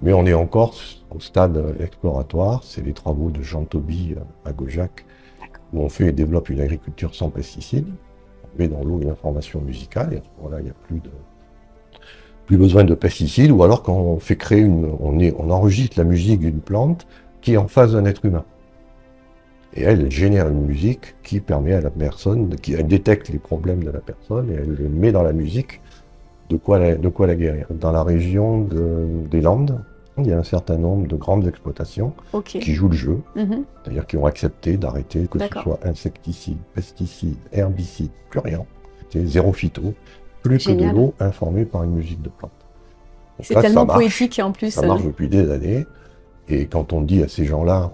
Mais on est encore au stade exploratoire. C'est les travaux de Jean Toby à Gaujac, D'accord. où on fait et développe une agriculture sans pesticides. On met dans l'eau une information musicale, et à ce moment-là, il n'y a plus besoin de pesticides, ou alors quand on fait créer on enregistre la musique d'une plante qui est en face d'un être humain. Et elle génère une musique qui permet à la personne, elle détecte les problèmes de la personne et elle les met dans la musique, de quoi la guérir. Dans la région des Landes, il y a un certain nombre de grandes exploitations Ok. qui jouent le jeu, Mhm. c'est-à-dire qui ont accepté d'arrêter que ce D'accord. soit insecticides, pesticides, herbicides, plus rien. C'est zéro phyto, plus que de Génial. l'eau informée par une musique de plante. Donc C'est là, tellement poétique en plus. ça marche depuis des années. Et quand on dit à ces gens-là,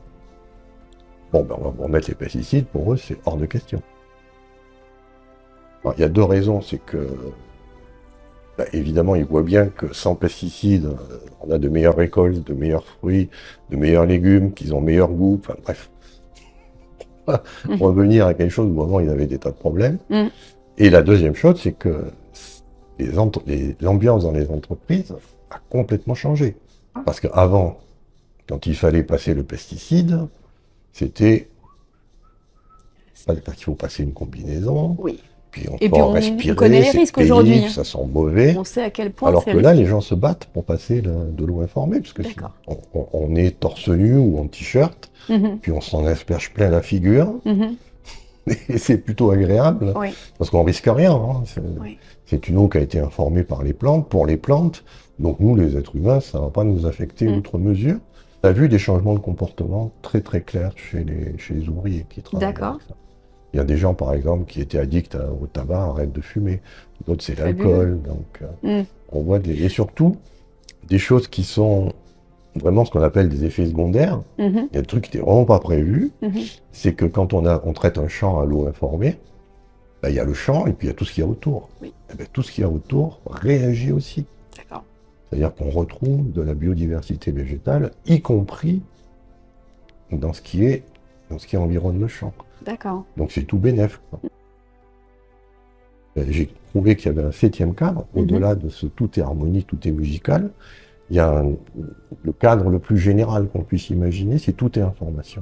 bon, ben, on va remettre les pesticides, pour eux, c'est hors de question. Alors, il y a deux raisons, c'est que, ben, évidemment, ils voient bien que sans pesticides, on a de meilleures récoltes, de meilleurs fruits, de meilleurs légumes, qu'ils ont meilleur goût, enfin bref. Mhm. Revenir à quelque chose où avant, ils avaient des tas de problèmes. Mhm. Et la deuxième chose, c'est que l'ambiance dans les entreprises a complètement changé. Parce qu'avant, quand il fallait passer le pesticide, c'était parce qu'il faut passer une combinaison, Oui. puis on Et peut puis en on connaît respirer, les c'est risques aujourd'hui, pénible, hein. ça sent mauvais. On sait à quel point Alors c'est que là, les risqué. gens se battent pour passer de l'eau informée, parce que sinon, D'accord. on est torse nu ou en t-shirt, Mhm. puis on s'en asperge plein la figure, Mhm. et c'est plutôt agréable, Oui. parce qu'on risque rien, hein. Oui. C'est une eau qui a été informée par les plantes, pour les plantes, donc nous, les êtres humains, ça ne va pas nous affecter Mhm. outre mesure. On a vu des changements de comportement très très clairs chez les ouvriers qui travaillent D'accord. avec ça. Il y a des gens, par exemple, qui étaient addicts au tabac, arrêtent de fumer. D'autres, c'est Fabuleux. l'alcool. Donc, Mhm. on voit et surtout, des choses qui sont vraiment ce qu'on appelle des effets secondaires. Mhm. Il y a des trucs qui n'étaient vraiment pas prévus. Mhm. C'est que quand on traite un champ à l'eau informée, ben, il y a le champ et puis il y a tout ce qu'il y a autour. Oui. Et ben, tout ce qu'il y a autour réagit aussi. D'accord. C'est-à-dire qu'on retrouve de la biodiversité végétale, y compris dans ce qui environne le champ. D'accord. Donc c'est tout bénef, quoi. J'ai trouvé qu'il y avait un septième cadre, Mhm. au-delà de ce tout est harmonie, tout est musical. Il y a le cadre le plus général qu'on puisse imaginer, c'est tout est information.